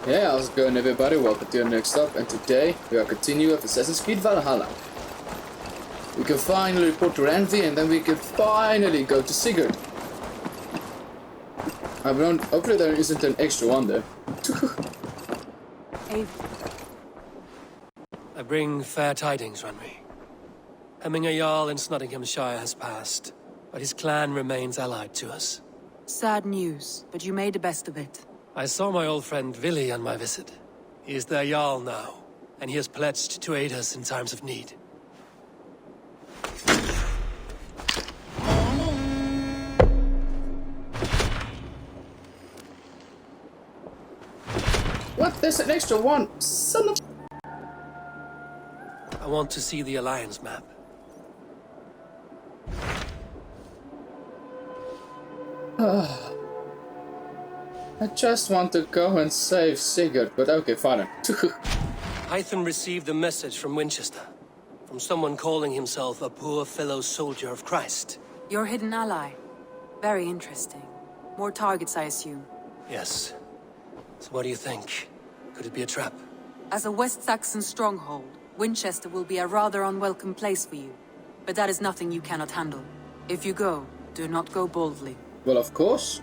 Yeah, how's it going everybody? Welcome to the next stop, and today we are continuing with Assassin's Creed Valhalla. We can finally report to Envy, and then we can finally go to Sigurd. Hopefully there isn't an extra one there. I bring fair tidings, Ranry. Hemminger Jarl in Nottinghamshire has passed, but his clan remains allied to us. Sad news, but you made the best of it. I saw my old friend Vili on my visit. He is their Jarl now, and he has pledged to aid us in times of need. What? There's an extra one! Son of... I want to see the Alliance map. I just want to go and save Sigurd, but okay, fine. Hytham received a message from Winchester, from someone calling himself a poor fellow soldier of Christ. Your hidden ally. Very interesting. More targets, I assume. Yes. So what do you think? Could it be a trap? As a West Saxon stronghold, Winchester will be a rather unwelcome place for you. But that is nothing you cannot handle. If you go, do not go boldly. Well, of course.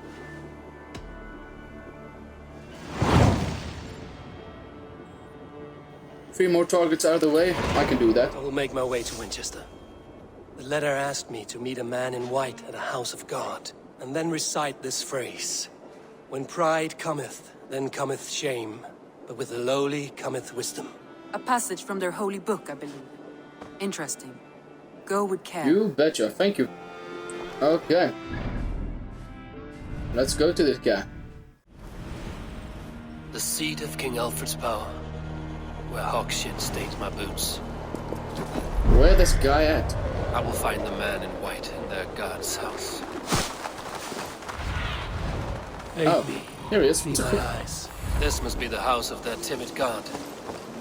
3 more targets out of the way, I can do that. I will make my way to Winchester. The letter asked me to meet a man in white at a house of God, and then recite this phrase. When pride cometh, then cometh shame, but with the lowly cometh wisdom. A passage from their holy book, I believe. Interesting. Go with care. You betcha, thank you. Okay. Let's go to this guy. The seat of King Alfred's power, where hawkshit stains my boots. Where this guy at? I will find the man in white in their god's house. Oh, here he is. See my eyes. This must be the house of that timid god.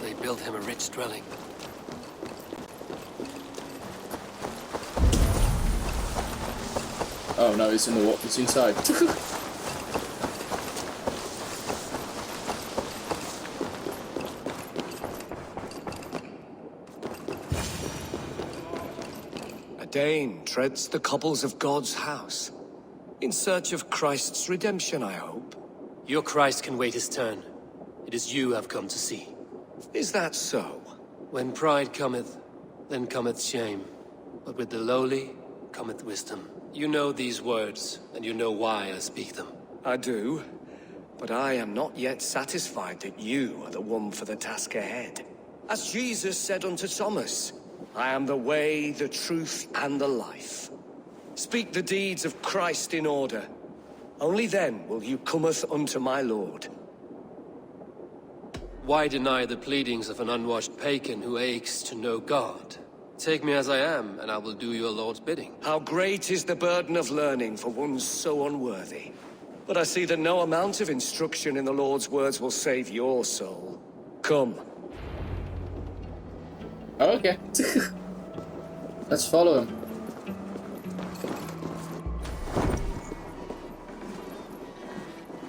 They built him a rich dwelling. Oh no, he's in the he's inside. A Dane treads the cobbles of God's house. In search of Christ's redemption, I hope. Your Christ can wait his turn. It is you I've come to see. Is that so? When pride cometh, then cometh shame. But with the lowly cometh wisdom. You know these words, and you know why I speak them. I do. But I am not yet satisfied that you are the one for the task ahead. As Jesus said unto Thomas, I am the way, the truth, and the life. Speak the deeds of Christ in order. Only then will you cometh unto my Lord. Why deny the pleadings of an unwashed pagan who aches to know God? Take me as I am, and I will do your Lord's bidding. How great is the burden of learning for one so unworthy. But I see that no amount of instruction in the Lord's words will save your soul. Come. Okay. Let's follow him.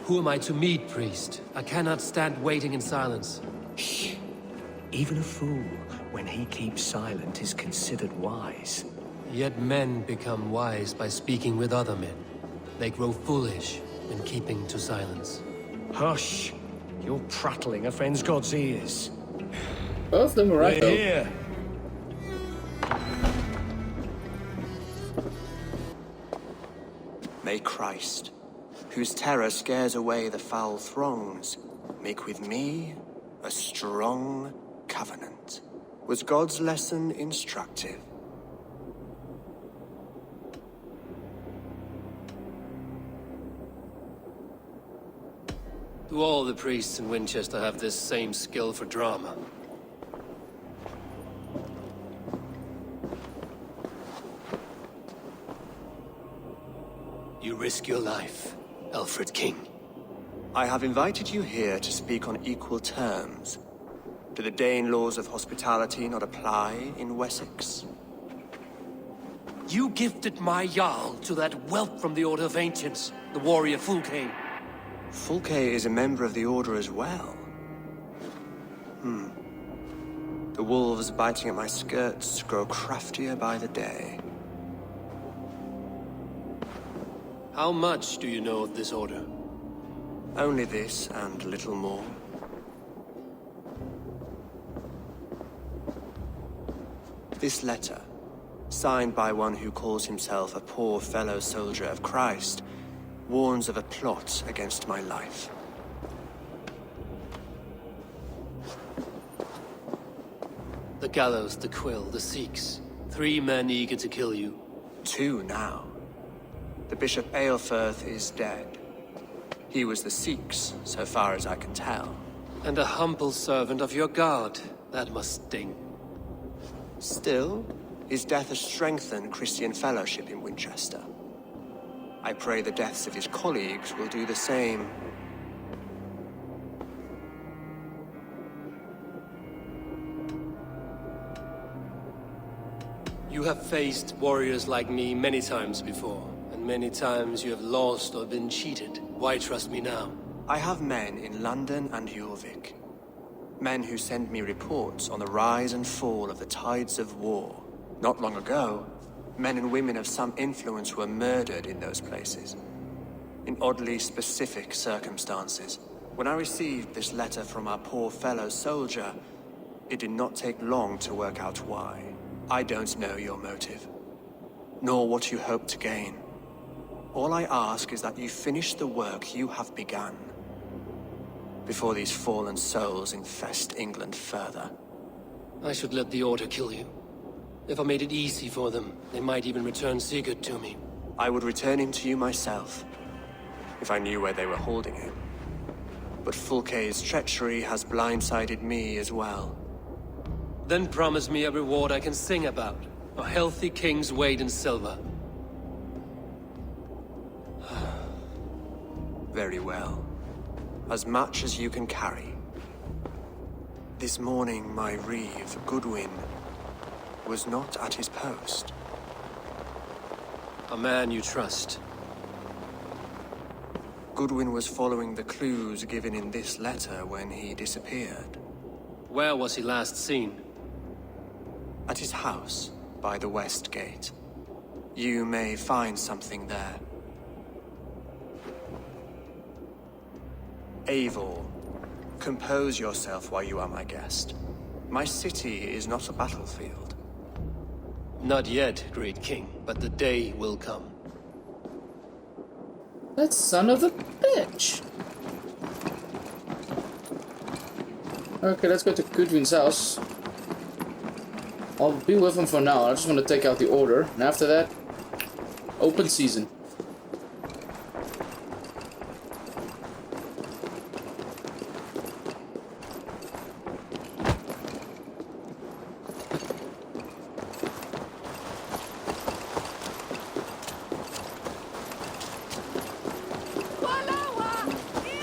Who am I to meet, priest? I cannot stand waiting in silence. Shh. Even a fool, when he keeps silent, is considered wise. Yet men become wise by speaking with other men. They grow foolish when keeping to silence. Hush! Your prattling offends God's ears. Both of them are right We're though. here. May Christ, whose terror scares away the foul throngs, make with me a strong covenant. Was God's lesson instructive? Do all the priests in Winchester have this same skill for drama? You risk your life, Alfred King. I have invited you here to speak on equal terms. Do the Dane laws of hospitality not apply in Wessex? You gifted my Jarl to that whelp from the Order of Ancients, the warrior Fulcane. Fulke is a member of the Order as well. wolves biting at my skirts grow craftier by the day. How much do you know of this order? Only this and little more. This letter, signed by one who calls himself a poor fellow soldier of Christ, warns of a plot against my life. The gallows, the quill, the Sikhs. 3 men eager to kill you. 2 now. The Bishop Aelfirth is dead. He was the Sikhs, so far as I can tell. And a humble servant of your god. That must sting. Still, his death has strengthened Christian fellowship in Winchester. I pray the deaths of his colleagues will do the same. You have faced warriors like me many times before, and many times you have lost or been cheated. Why trust me now? I have men in London and Jorvik. Men who send me reports on the rise and fall of the tides of war. Not long ago, men and women of some influence were murdered in those places. In oddly specific circumstances. When I received this letter from our poor fellow soldier, it did not take long to work out why. I don't know your motive, nor what you hope to gain. All I ask is that you finish the work you have begun, before these fallen souls infest England further. I should let the Order kill you. If I made it easy for them, they might even return Sigurd to me. I would return him to you myself, if I knew where they were holding him. But Fulke's treachery has blindsided me as well. Then promise me a reward I can sing about. A healthy king's weight in silver. Very well. As much as you can carry. This morning, my reeve, Goodwin, was not at his post. A man you trust. Goodwin was following the clues given in this letter when he disappeared. Where was he last seen? At his house, by the west gate. You may find something there. Eivor, compose yourself while you are my guest. My city is not a battlefield. Not yet, great king, but the day will come. That son of a bitch! Okay, let's go to Goodwin's house. I'll be with him for now. I just want to take out the Order. And after that, open season.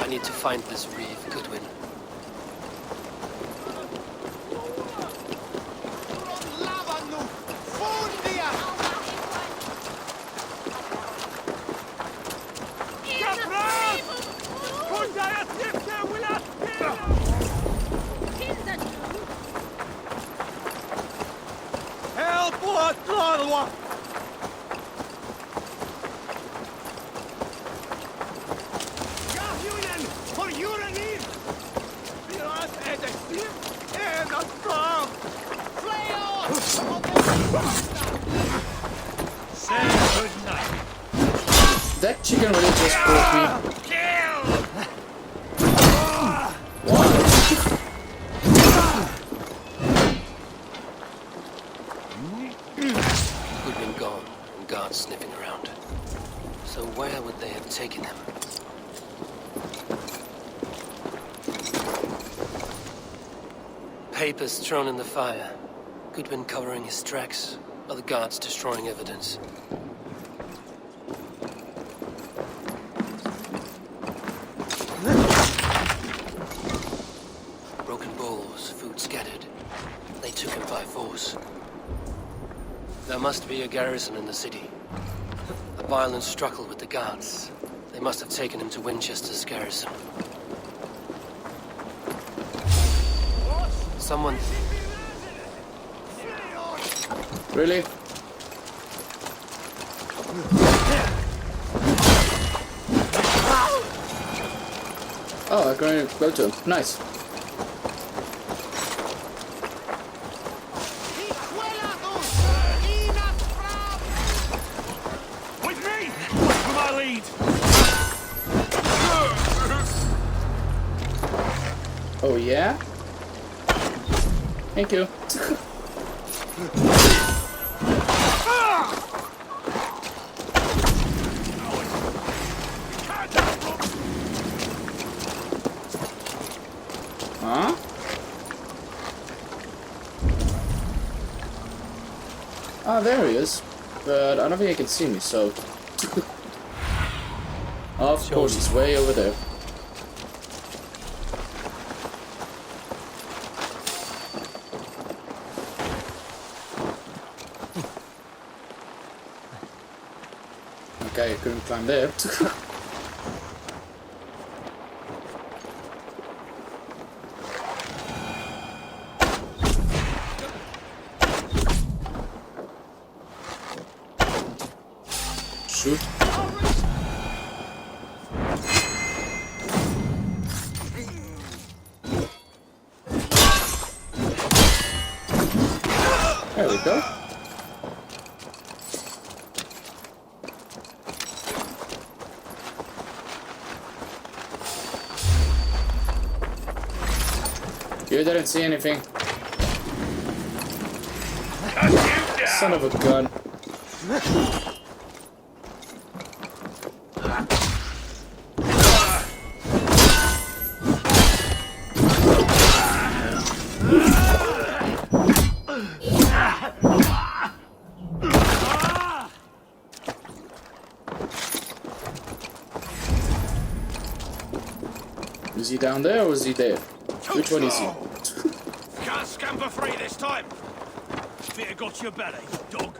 I need to find this reeve, Goodwin. That chicken really just broke me. Goodwin gone, and guards sniffing around. So where would they have taken him? Papers thrown in the fire. Goodwin covering his tracks. Other guards destroying evidence. Broken bowls, food scattered. They took him by force. There must be a garrison in the city. A violent struggle with the guards. They must have taken him to Winchester's garrison. Really? Oh, I can go to him. Nice. With me! Wait for my lead! Oh yeah? Thank you. Huh? Ah, there he is. But I don't think he can see me, so... Of course, he's way over there. Okay, I couldn't climb there. Shoot. There we go. You didn't see anything. Son of a gun. Is he down there or is he there? Which one is he? Can't scamper free this time! Fear got your belly, dog.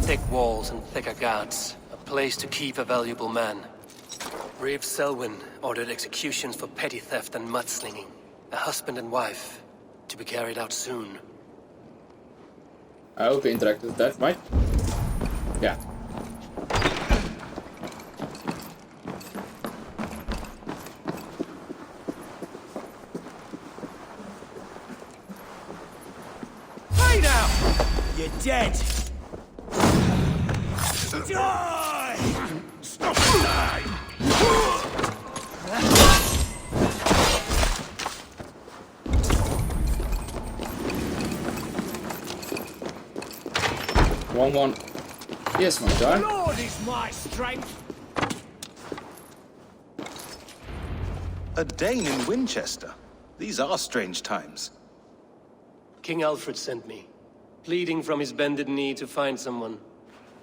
Thick walls and thicker guards. A place to keep a valuable man. Reeve Selwyn ordered executions for petty theft and mudslinging. A husband and wife, to be carried out soon. I hope he interacted with that, right? Yeah. Hey now! You're dead! Die! Stop it, die! 1-1. Yes, my guy. Lord is my strength! A Dane in Winchester? These are strange times. King Alfred sent me, pleading from his bended knee to find someone.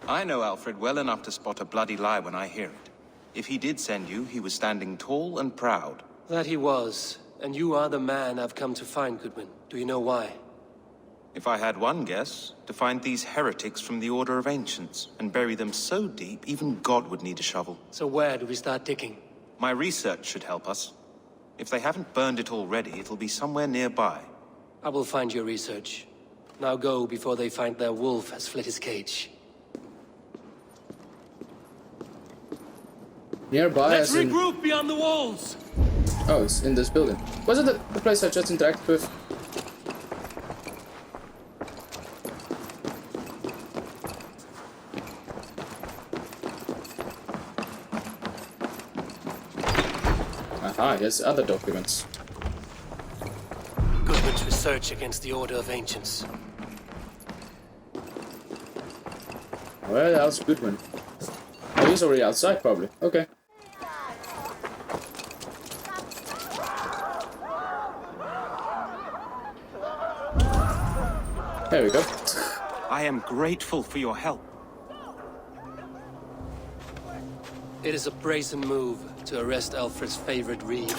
I know Alfred well enough to spot a bloody lie when I hear it. If he did send you, he was standing tall and proud. That he was, and you are the man I've come to find, Goodwin. Do you know why? If I had one guess, to find these heretics from the Order of Ancients, and bury them so deep, even God would need a shovel. So where do we start digging? My research should help us. If they haven't burned it already, it'll be somewhere nearby. I will find your research. Now go before they find their wolf has fled his cage. Nearby Let's as in... regroup beyond the walls! Oh, it's in this building. Was it the place I just interacted with? Aha, here's other documents. Goodwin's research against the Order of Ancients. Where else Goodwin? Oh, he's already outside, probably. Okay. There we go. I am grateful for your help. It is a brazen move to arrest Alfred's favorite Reeve.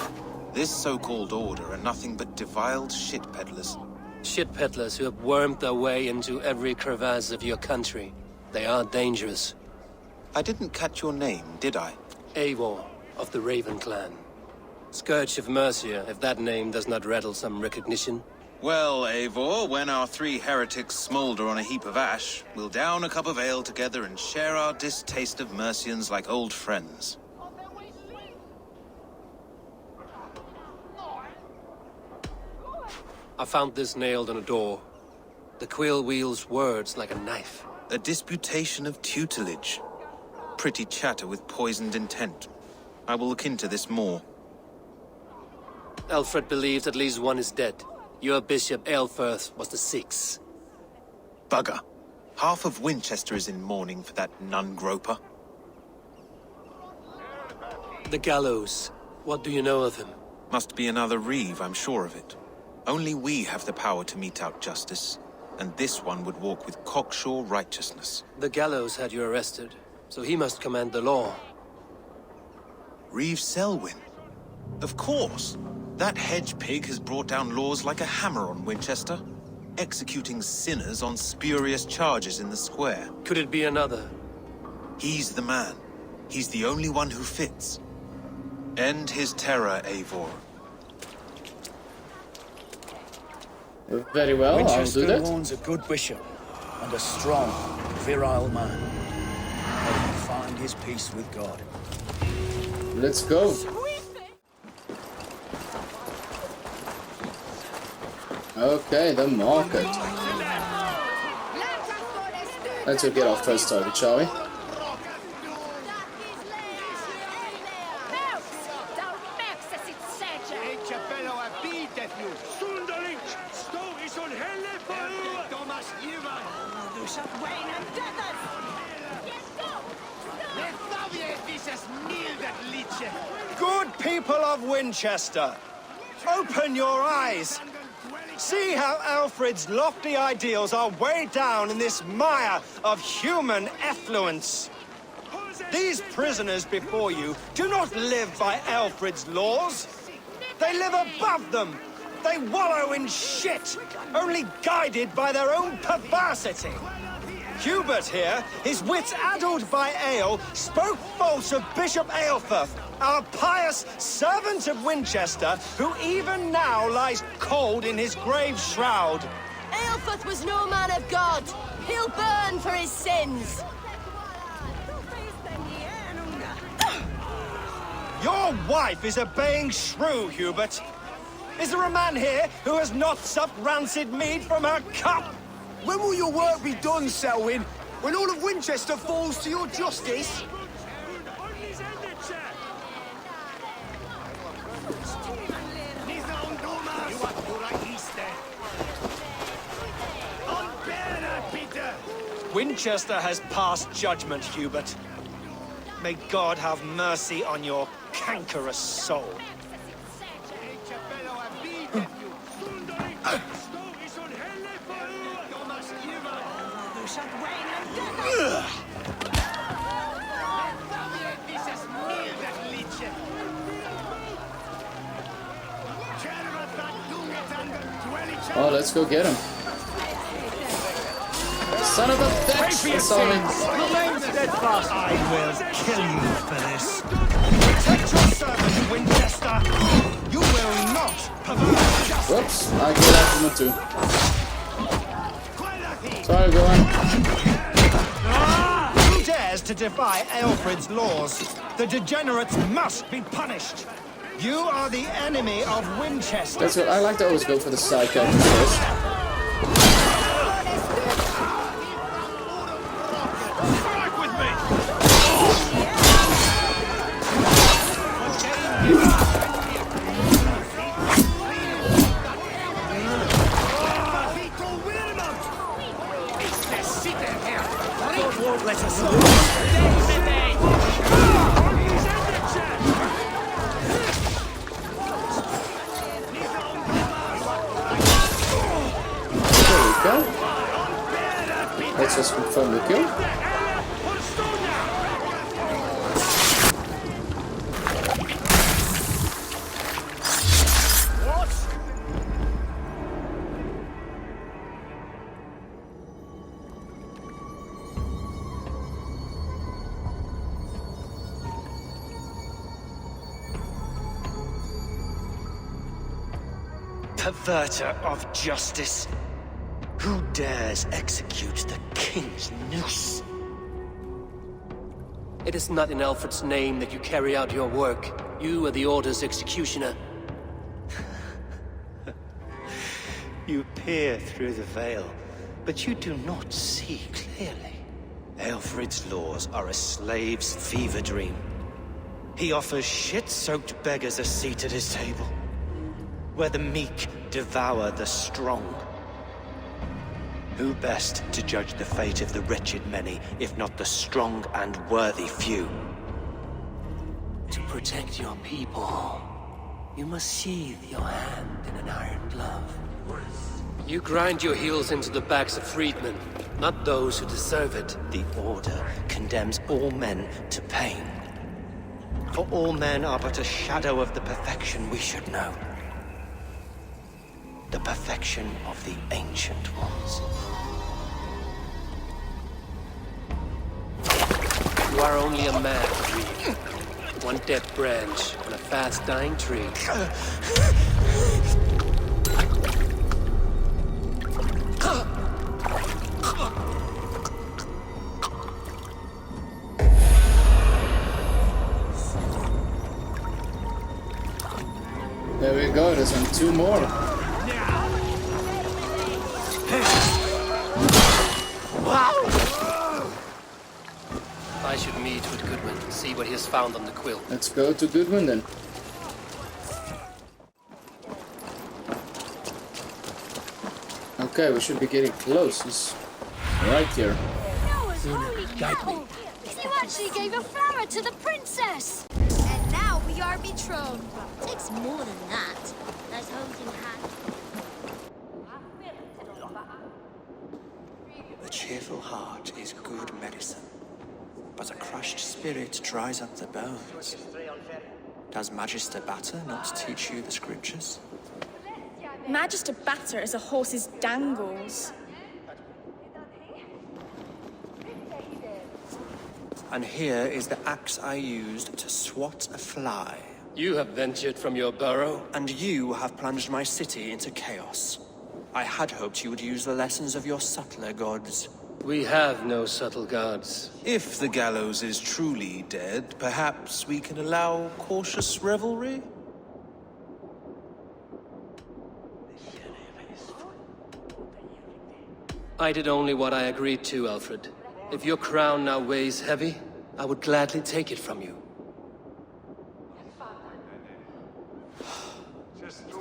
This so-called order are nothing but deviled shit peddlers. Shit peddlers who have wormed their way into every crevasse of your country. They are dangerous. I didn't catch your name, did I? Eivor, of the Raven clan. Scourge of Mercia, if that name does not rattle some recognition. Well, Eivor, when our 3 heretics smolder on a heap of ash, we'll down a cup of ale together and share our distaste of Mercians like old friends. I found this nailed on a door. The quill wields words like a knife. A disputation of tutelage. Pretty chatter with poisoned intent. I will look into this more. Alfred believes at least one is dead. Your Bishop Aelfirth was the 6th. Bugger. Half of Winchester is in mourning for that nun-groper. The gallows. What do you know of him? Must be another Reeve, I'm sure of it. Only we have the power to mete out justice, and this one would walk with cocksure righteousness. The gallows had you arrested, so he must command the law. Reeve Selwyn. Of course. That hedge pig has brought down laws like a hammer on Winchester, executing sinners on spurious charges in the square. Could it be another? He's the man. He's the only one who fits. End his terror, Eivor. Very well, I'll do Winchester that. warns a good bishop and a strong, virile man. May he find his peace with God. Let's go. Okay, the market. Let's go get our first target, shall we? Good people of Winchester, open your eyes. See how Alfred's lofty ideals are weighed down in this mire of human effluence. These prisoners before you do not live by Alfred's laws. They live above them. They wallow in shit, only guided by their own perversity. Hubert here, his wits addled by ale, spoke false of Bishop Aelfirth, our pious servant of Winchester, who even now lies cold in his grave shroud. Aelfirth was no man of God. He'll burn for his sins. Your wife is obeying shrew, Hubert. Is there a man here who has not supped rancid mead from her cup? When will your work be done, Selwyn? When all of Winchester falls to your justice? Winchester has passed judgment, Hubert. May God have mercy on your cankerous soul. Oh, let's go get him. Son of a bitch! I saw him. Remain steadfast. I will kill you for this. Protect your servant, Winchester. You will not pervert justice. Whoops, I get out from it too. Sorry, go on. Who dares to defy Aelfred's laws? The degenerates must be punished. You are the enemy of Winchester. That's what I like to always go for the side characters first. Let's just confirm the kill. perverter of justice. Who dares execute the king's noose? It is not in Alfred's name that you carry out your work. You are the Order's executioner. You peer through the veil, but you do not see clearly. Alfred's laws are a slave's fever dream. He offers shit-soaked beggars a seat at his table, where the meek devour the strong. Who best to judge the fate of the wretched many, if not the strong and worthy few? To protect your people, you must sheathe your hand in an iron glove. You grind your heels into the backs of freedmen, not those who deserve it. The Order condemns all men to pain. For all men are but a shadow of the perfection we should know. The perfection of the Ancient Ones. You are only a man, Reed. One dead branch on a fast-dying tree. There we go, there's only 2 more. I should meet with Goodwin and see what he has found on the quill. Let's go to Goodwin then. Okay, we should be getting close. He's right here. Holy cow! You actually gave a flower to the princess! And now we are betrothed. Takes more than that. Those holding hands. A cheerful heart is good medicine, but a crushed spirit dries up the bones. Does Magister Batter not teach you the scriptures? Magister Batter is a horse's dangles. And here is the axe I used to swat a fly. You have ventured from your burrow? And you have plunged my city into chaos. I had hoped you would use the lessons of your subtler gods. We have no subtle gods. If the gallows is truly dead, perhaps we can allow cautious revelry? I did only what I agreed to, Alfred. If your crown now weighs heavy, I would gladly take it from you.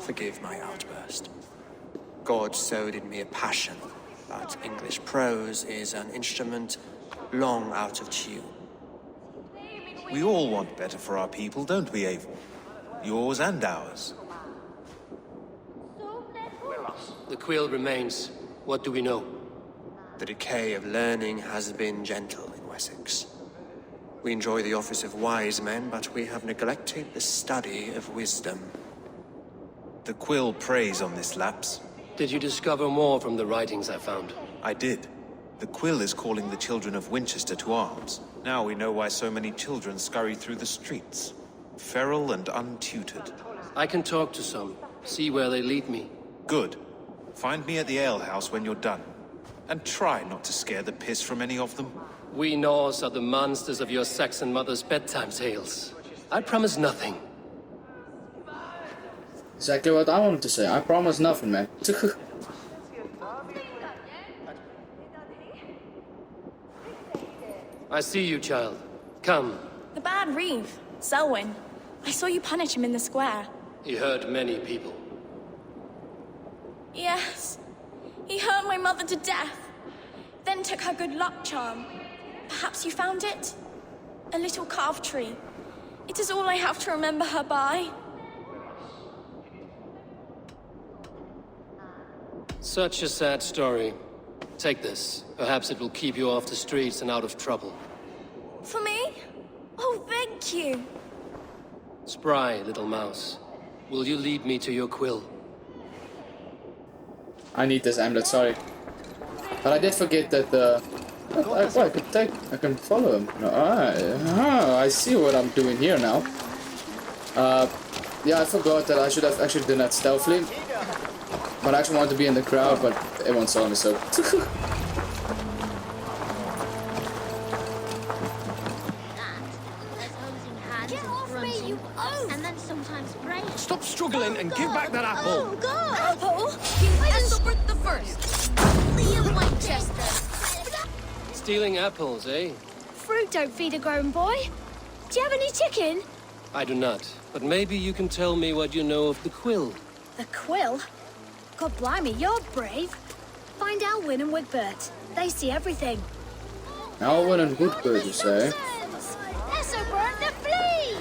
Forgive my outburst. God sowed in me a passion, but English prose is an instrument long out of tune. We all want better for our people, don't we, Abel? Yours and ours. The quill remains. What do we know? The decay of learning has been gentle in Wessex. We enjoy the office of wise men, but we have neglected the study of wisdom. The quill preys on this lapse. Did you discover more from the writings I found? I did. The quill is calling the children of Winchester to arms. Now we know why so many children scurry through the streets. Feral and untutored. I can talk to some, see where they lead me. Good. Find me at the alehouse when you're done. And try not to scare the piss from any of them. We Norse are the monsters of your Saxon mother's bedtime tales. I promise nothing. Exactly what I wanted to say. I promise nothing, man. I see you, child. Come. The bad Reeve, Selwyn. I saw you punish him in the square. He hurt many people. Yes. He hurt my mother to death. Then took her good luck charm. Perhaps you found it? A little carved tree. It is all I have to remember her by. Such a sad story. Take this. Perhaps it will keep you off the streets and out of trouble. For me? Oh, thank you. Spry, little mouse. Will you lead me to your quill? I need this amulet, sorry. But I did forget that I can follow him. I see what I'm doing here now. Yeah, I forgot that I should have actually done that stealthily. But I actually wanted to be in the crowd, but everyone saw me, so. Get off me, you oaf! And then sometimes break. Stop struggling and give back that apple. Oh, God! Apple? Ethelbert the First. Liam Winchester. Stealing apples, eh? Fruit don't feed a grown boy. Do you have any chicken? I do not. But maybe you can tell me what you know of the quill. The quill? God blimey, you're brave. Find Alwyn and Wigbert. They see everything. Alwyn and Woodbird, you say? Ethelbert the Flea!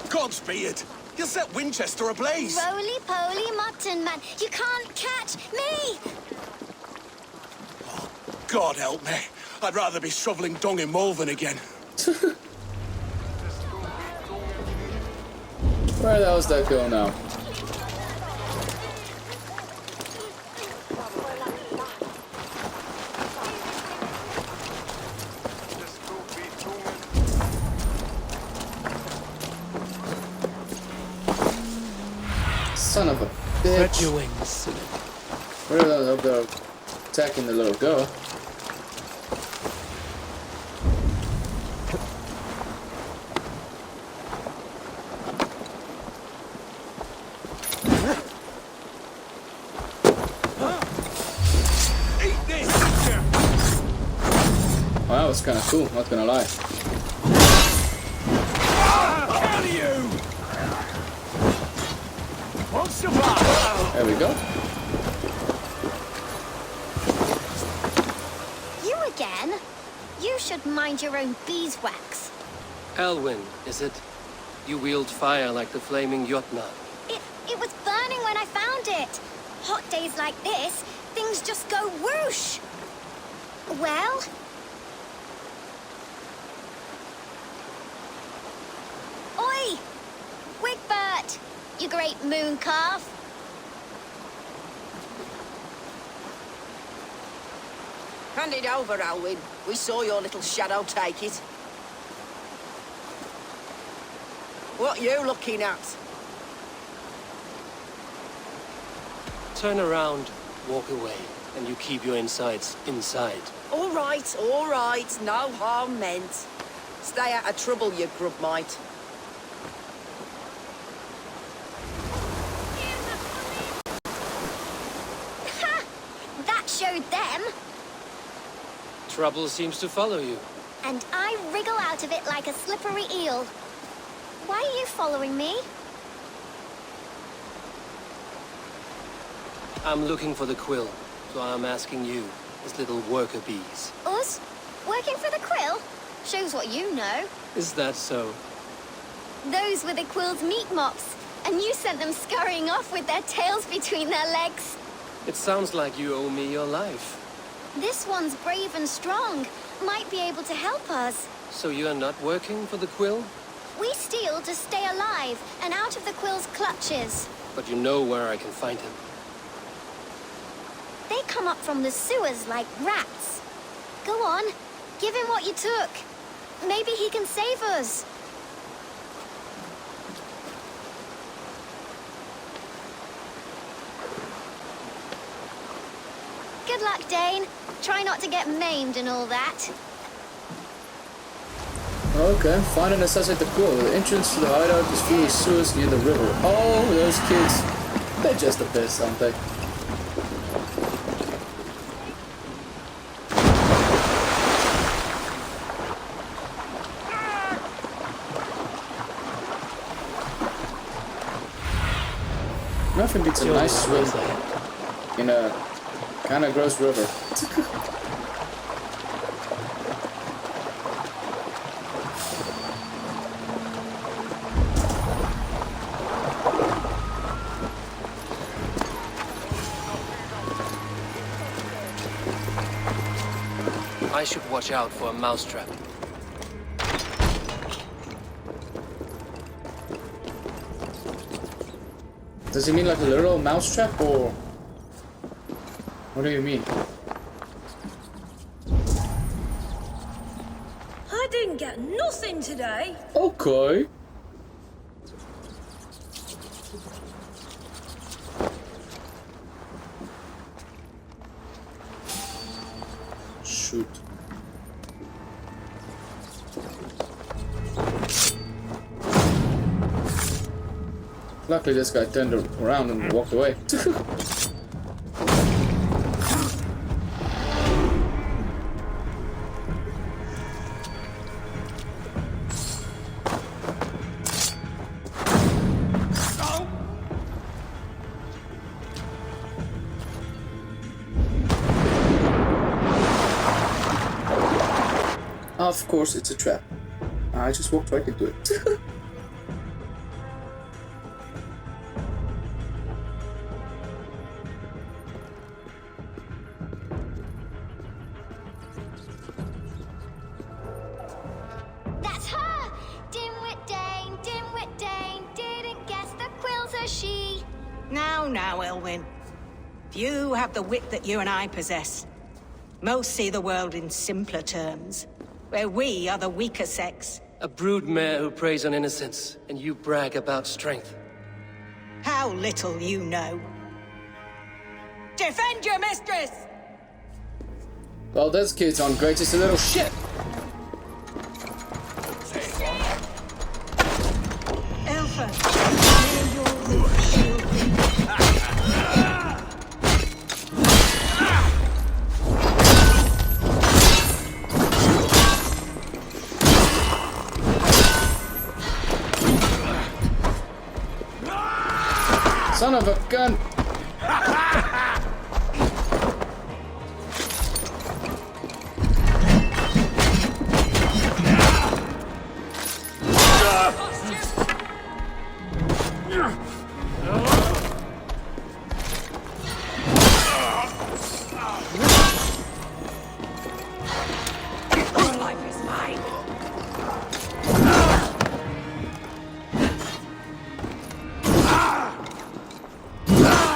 Godspeed! You'll set Winchester ablaze! Roly-poly mutton man, you can't catch me! God help me. I'd rather be shoveling dung in Malvern again. Where the hell's that girl now? Son of a Spread bitch. your wings. Where the hell they're attacking the little girl? Eat this! Wow, that was kind of cool, not gonna lie. How do you? What's the plan? There we go. You again? You should mind your own beeswax. Alwyn, is it? You wield fire like the flaming Jotnar. It was burning when I found it. Hot days like this, things just go whoosh. Well? Oi! Wigbert! You great moon calf. Hand it over, Alwyn. We saw your little shadow take it. What you looking at? Turn around, walk away, and you keep your insides inside. All right, no harm meant. Stay out of trouble, you grub mite. Ha! That showed them. Trouble seems to follow you. And I wriggle out of it like a slippery eel. Why are you following me? I'm looking for the quill, so I'm asking you, as little worker bees. Us? Working for the quill? Shows what you know. Is that so? Those were the quill's meat mops, and you sent them scurrying off with their tails between their legs. It sounds like you owe me your life. This one's brave and strong. Might be able to help us. So you are not working for the quill? We steal to stay alive and out of the quill's clutches. But you know where I can find him. They come up from the sewers like rats. Go on, give him what you took. Maybe he can save us. Good luck, Dane. Try not to get maimed and all that. Okay, find and assassinate the quill. The entrance to the hideout is through the sewers near the river. Oh, those kids. They're just the best, aren't they? Nothing beats a nice swim in a kind of gross river. I should watch out for a mousetrap. Does he mean like a literal mousetrap, or what do you mean? I didn't get nothing today. Okay. Shoot. Luckily this guy turned around and walked away. Of course it's a trap. I just walked right into it. That's her! Dimwit Dane, didn't guess the quill's a she. Now, Elwyn. Few have the wit that you and I possess. Most see the world in simpler terms, where we are the weaker sex. A broodmare who preys on innocence, and you brag about strength. How little you know. Defend your mistress! Well, this kid's on great, just a little shit. Alpha, may your root shield thee. Son of a gun!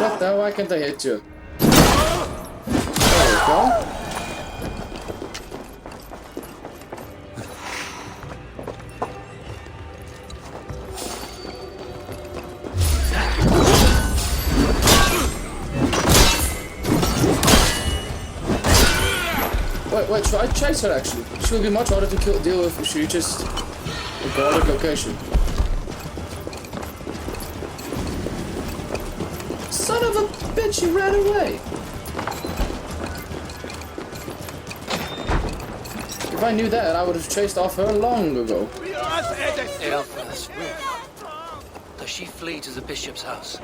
What the hell? Why can't I hit you? There we go. Wait, should I chase her actually? She would be much harder to deal with if she just a guarded location. Son of a bitch, he ran away! If I knew that, I would have chased off her long ago. Elfa's roof. Does she flee to the bishop's house?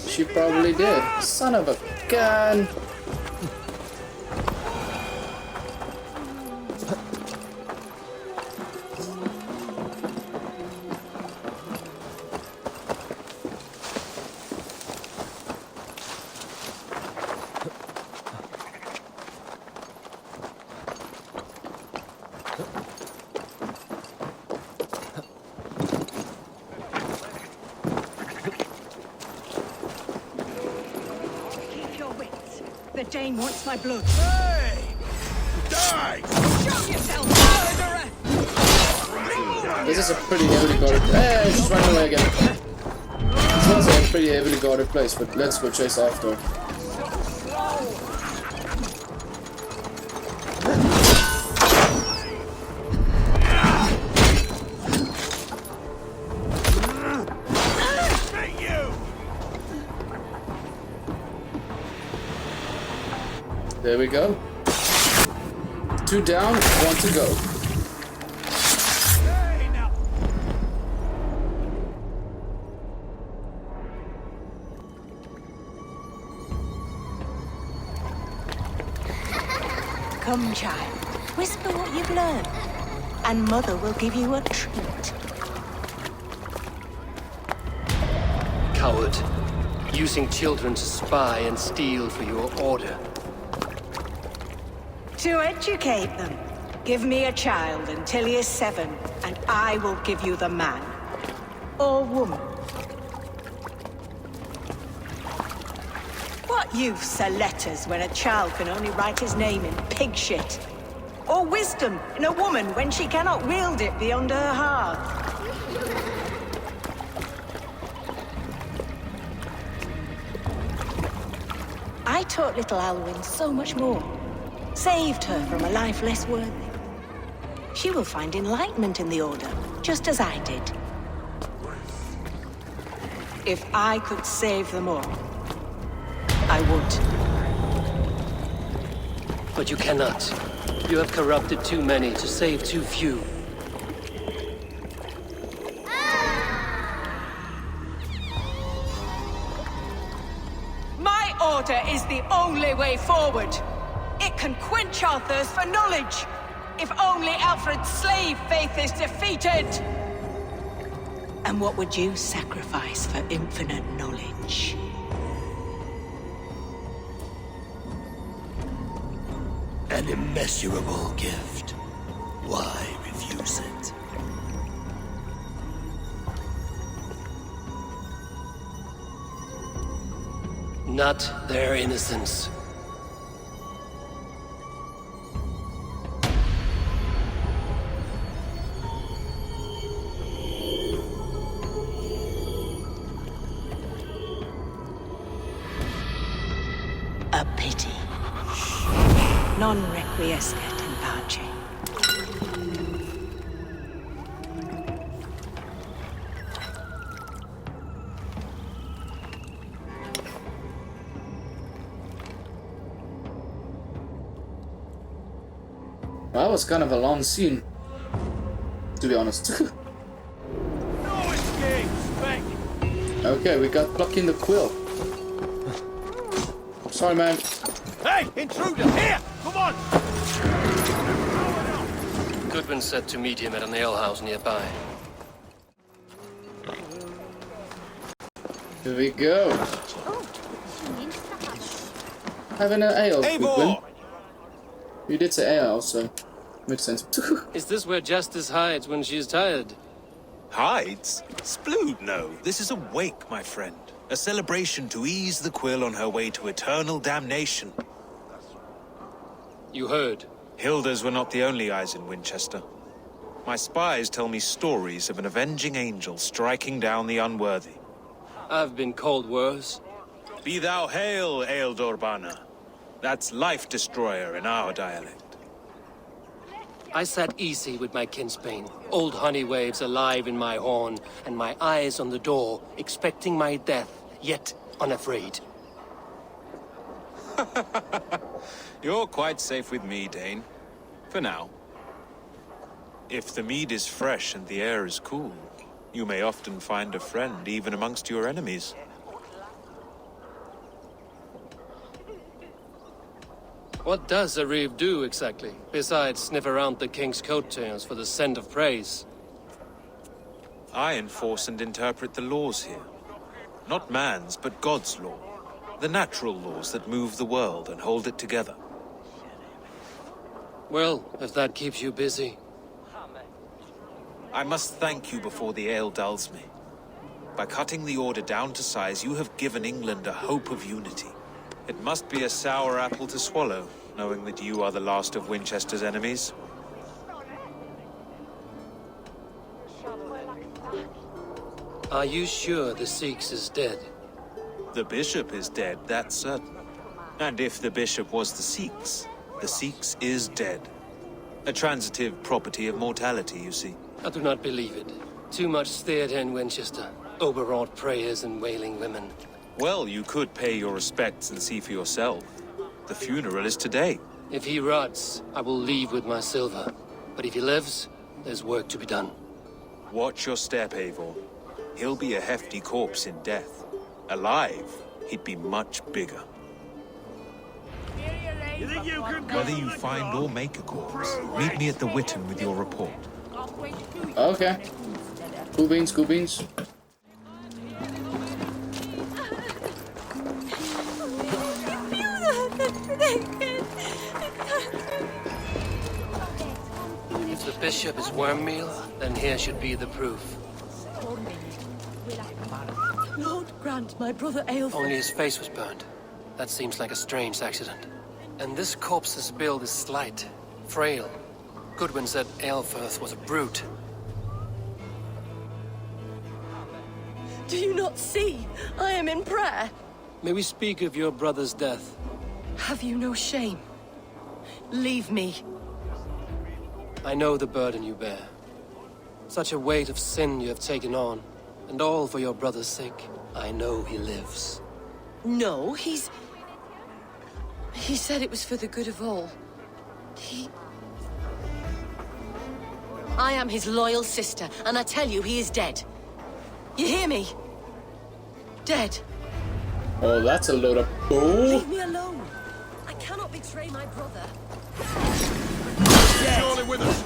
She probably did. Son of a gun! The Dane wants my blood. Hey! Die! Show yourself, murderer! This is a pretty heavily guarded. Hey, she's running away again. This was a pretty heavily guarded place, but let's go chase after her. There we go. 2 down, 1 to go. Come, child. Whisper what you've learned, and Mother will give you a treat. Coward. Using children to spy and steal for your order. To educate them. Give me a child until he is 7, and I will give you the man. Or woman. What use are letters when a child can only write his name in pig shit? or wisdom in a woman when she cannot wield it beyond her hearth? I taught little Alwyn so much more. Saved her from a life less worthy. She will find enlightenment in the Order, just as I did. If I could save them all, I would. But you cannot. You have corrupted too many to save too few. My Order is the only way forward. It can quench our thirst for knowledge. If only Alfred's slave faith is defeated. And what would you sacrifice for infinite knowledge? An immeasurable gift. Why refuse it? Not their innocence. A pity. Non requiescat in pace. Well, that was kind of a long scene, to be honest. Okay, we got plucking the quill. Sorry, man. Hey, intruder, here! Come on! Goodwin said to meet him at an alehouse nearby. Here we go. Having an ale, Goodwin. You did say ale, so makes sense. Is this where Justice hides when she's tired? Hides? Splood, no. This is a wake, my friend. A celebration to ease the quill on her way to eternal damnation. You heard. Hilda's were not the only eyes in Winchester. My spies tell me stories of an avenging angel striking down the unworthy. I've been called worse. Be thou hail, Ealdorbanna. That's Life Destroyer in our dialect. I sat easy with my kinsbane, old honey waves alive in my horn, and my eyes on the door, expecting my death, yet unafraid. You're quite safe with me, Dane. For now. If the mead is fresh and the air is cool, you may often find a friend even amongst your enemies. What does a reeve do, exactly, besides sniff around the king's coattails for the scent of praise? I enforce and interpret the laws here. Not man's, but God's law. The natural laws that move the world and hold it together. Well, if that keeps you busy. I must thank you before the ale dulls me. By cutting the order down to size, you have given England a hope of unity. It must be a sour apple to swallow, knowing that you are the last of Winchester's enemies. Are you sure the Sikhs is dead? The bishop is dead, that's certain. And if the bishop was the Sikhs is dead. A transitive property of mortality, you see. I do not believe it. Too much theatre in Winchester. Overwrought prayers and wailing women. Well, you could pay your respects and see for yourself. The funeral is today. If he rots, I will leave with my silver. But if he lives, there's work to be done. Watch your step, Eivor. He'll be a hefty corpse in death. Alive, he'd be much bigger. Whether you find or make a corpse, meet me at the Witten with your report. Okay. Cool beans, cool beans. If the bishop is worm meal, then here should be the proof. Lord grant my brother Aelfried. Only his face was burned. That seems like a strange accident. And this corpse's build is slight, frail, Goodwin said Aelfirth was a brute. Do you not see? I am in prayer. May we speak of your brother's death? Have you no shame? Leave me. I know the burden you bear. Such a weight of sin you have taken on, and all for your brother's sake. I know he lives. No, He said it was for the good of all. I am his loyal sister, and I tell you, he is dead. You hear me? Dead. Oh, that's a load of bull. Leave me alone. I cannot betray my brother. Surely with us.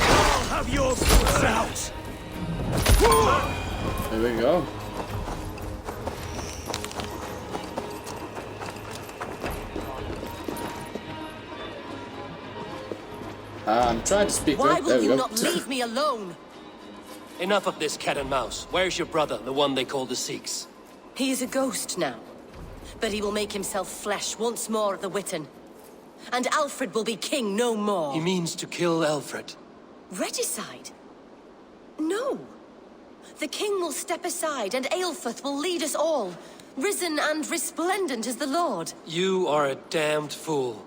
I'll have your foots out. There we go. I'm trying to speak. Why Right? There will we you go. not leave me alone? Enough of this cat and mouse. Where's your brother, the one they call the Sikhs? He is a ghost now. But he will make himself flesh once more at the Witten. And Alfred will be king no more. He means to kill Alfred. Regicide? No. The king will step aside and Aelfirth will lead us all. Risen and resplendent as the Lord. You are a damned fool.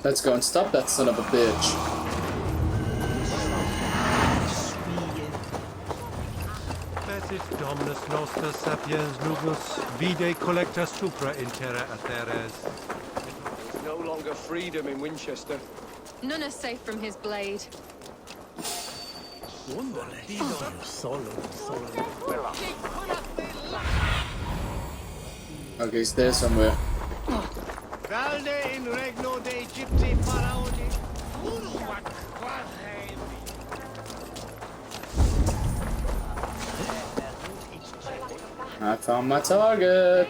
Let's go and stop that son of a bitch. Presis Dominus Noster Sapiens Lugus, Vide Collecta Supra in Terra Atheres. There's no longer freedom in Winchester. None are safe from his blade. Okay, he's there somewhere. Valde in regno de Egypti faraoni. I found my target.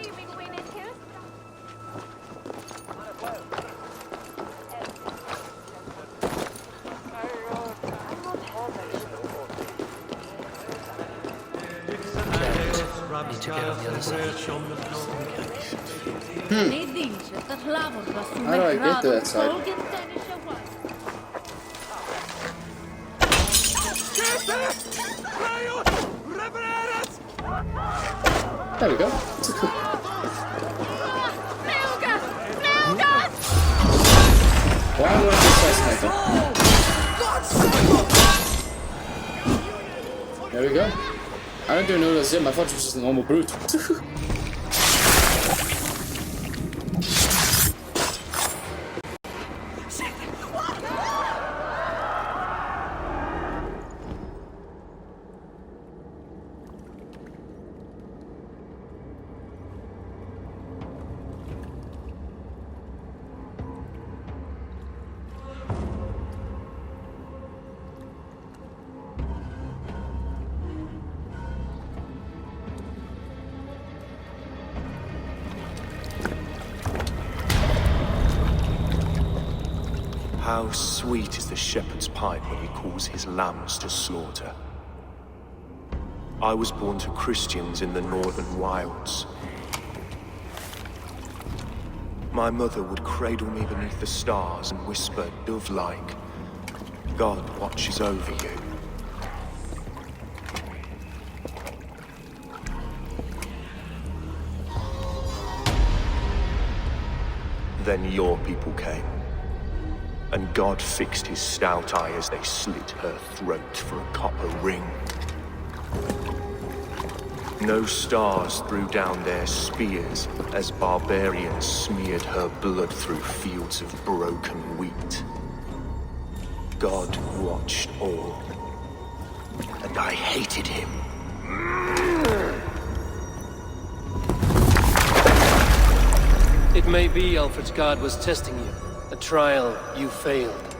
Need to get on the other side. How do I get to that side? There we go. Why would I assassinate him? There we go. I didn't know that was him. I thought it was just a normal brute. How sweet is the shepherd's pipe when he calls his lambs to slaughter. I was born to Christians in the northern wilds. My mother would cradle me beneath the stars and whisper, dove-like, God watches over you. Then your people came. And God fixed his stout eye as they slit her throat for a copper ring. No stars threw down their spears as barbarians smeared her blood through fields of broken wheat. God watched all, and I hated him. It may be Alfred's God was testing you. A trial you failed.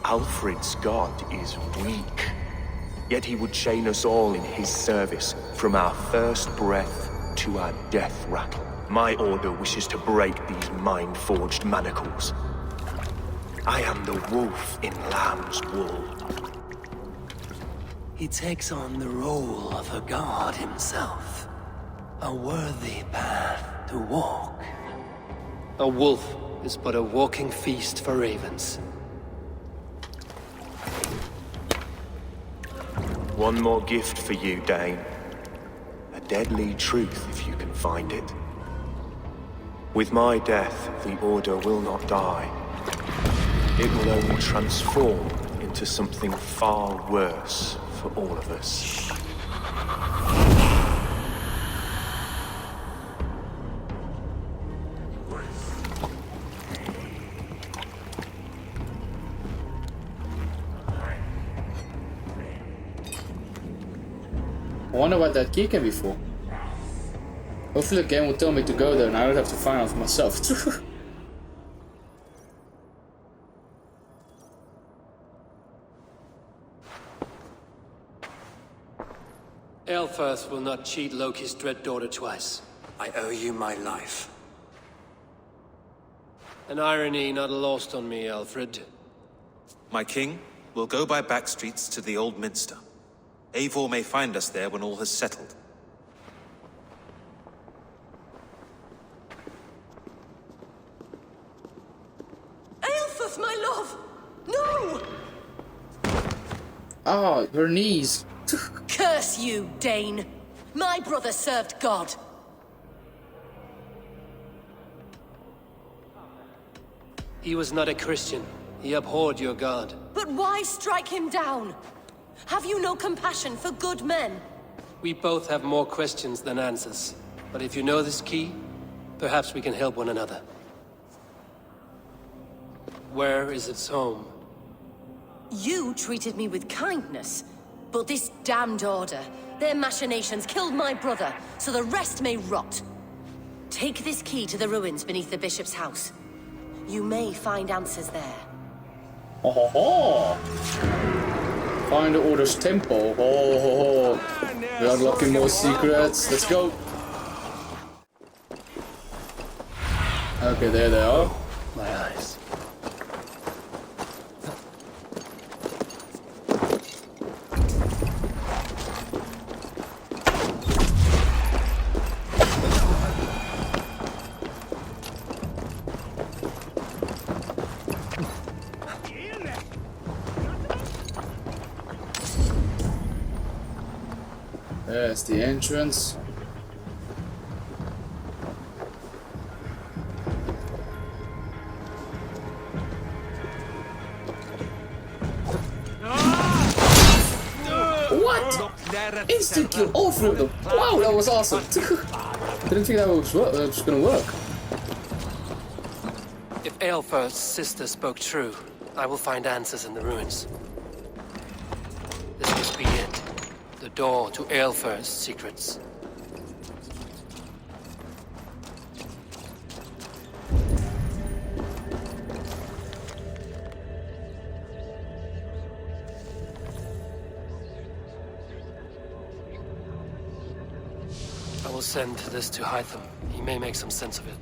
Alfred's God is weak. Yet he would chain us all in his service, from our first breath to our death rattle. My order wishes to break these mind-forged manacles. I am the wolf in lamb's wool. He takes on the role of a god himself. A worthy path to walk. A wolf is but a walking feast for ravens. One more gift for you, Dane. A deadly truth, if you can find it. With my death, the Order will not die. It will only transform into something far worse for all of us. I wonder what that key can be for. Hopefully the game will tell me to go there and I don't have to find out for myself. Aelfirth will not cheat Loki's dread daughter twice. I owe you my life. An irony not lost on me, Alfred. My king, we'll go by back streets to the Old Minster. Eivor may find us there when all has settled. Aelfirth, my love! No! Ah, her knees. Curse you, Dane! My brother served God. He was not a Christian. He abhorred your god. But why strike him down? Have you no compassion for good men? We both have more questions than answers. But if you know this key, perhaps we can help one another. Where is its home? You treated me with kindness, but this damned Order, their machinations killed my brother, so the rest may rot. Take this key to the ruins beneath the Bishop's house. You may find answers there. Ho ho ho! Find the Order's temple. Ho ho ho! We're unlocking more secrets. Let's go! Okay, there they are. My eyes. There's the entrance. What? Instant kill all three of them. Wow, that was awesome. Didn't think that was gonna work. If Aelfirth's sister spoke true, I will find answers in the ruins. This must be it. The door to Aelfirth's secrets. I will send this to Hytham. He may make some sense of it.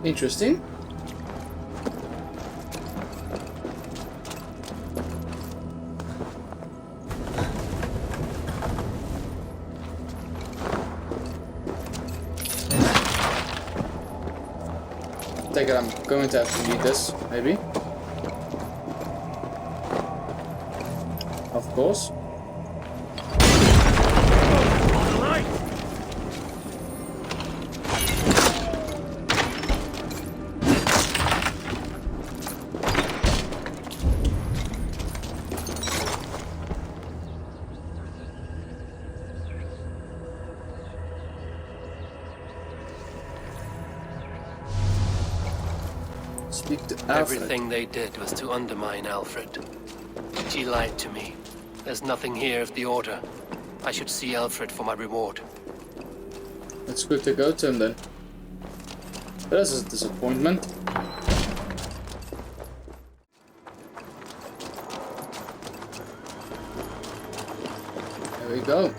Interesting. Take it, I'm going to have to need this, maybe. Of course. Speak to Alfred. Everything they did was to undermine Alfred. She lied to me. There's nothing here of the Order. I should see Alfred for my reward. Let's quickly go to him then. That's a disappointment. There we go.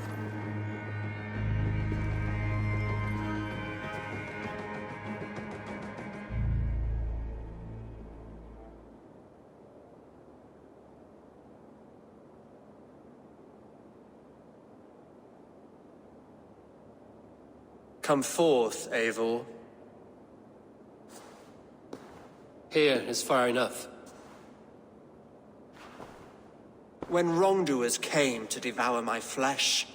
Come forth, Eivor. Here is far enough. When wrongdoers came to devour my flesh,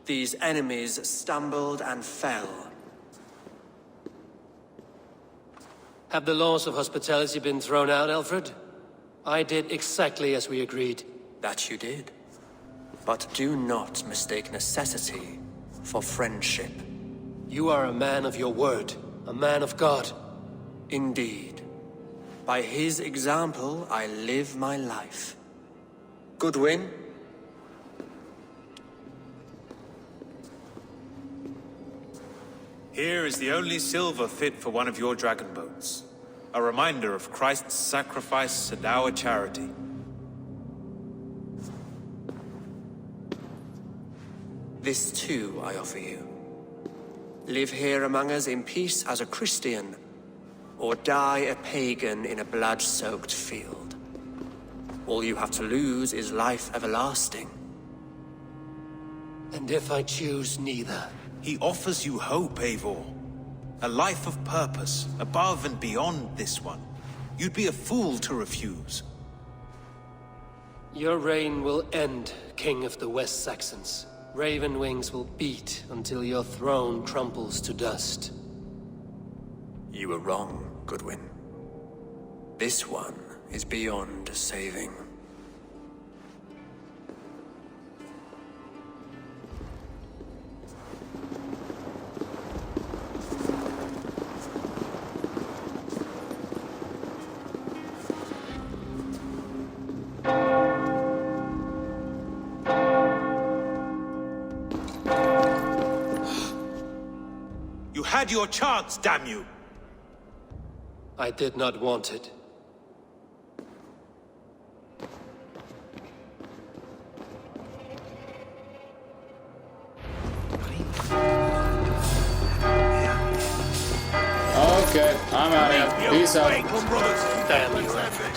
these enemies stumbled and fell. Have the laws of hospitality been thrown out, Alfred? I did exactly as we agreed. That you did. But do not mistake necessity for friendship. You are a man of your word, a man of God. Indeed. By his example, I live my life. Goodwin? Here is the only silver fit for one of your dragon boats. A reminder of Christ's sacrifice and our charity. This too I offer you. Live here among us in peace as a Christian, or die a pagan in a blood-soaked field. All you have to lose is life everlasting. And if I choose neither? He offers you hope, Eivor. A life of purpose, above and beyond this one. You'd be a fool to refuse. Your reign will end, King of the West Saxons. Raven wings will beat until your throne crumples to dust. You were wrong, Goodwin. This one is beyond saving. You had your chance, damn you! I did not want it. Okay, I'm out of here. Peace out. Damn you, Alfred.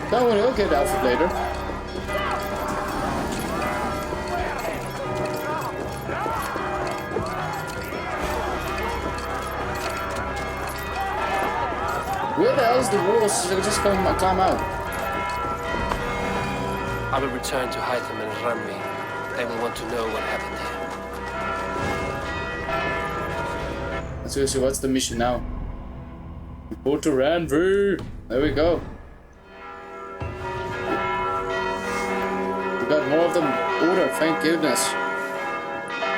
Don't worry, I'll get Alfred later. Where the hell's the walls? They just climb out. I will return to Hytham and Ranmi. They will want to know what happened here. Seriously, what's the mission now? Report to Ranvi. There we go. We got more of them ordered, thank goodness.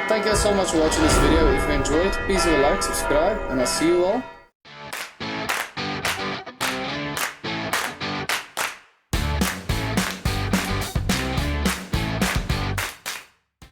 Thank you guys so much for watching this video. If you enjoyed, please leave a like, subscribe, and I'll see you all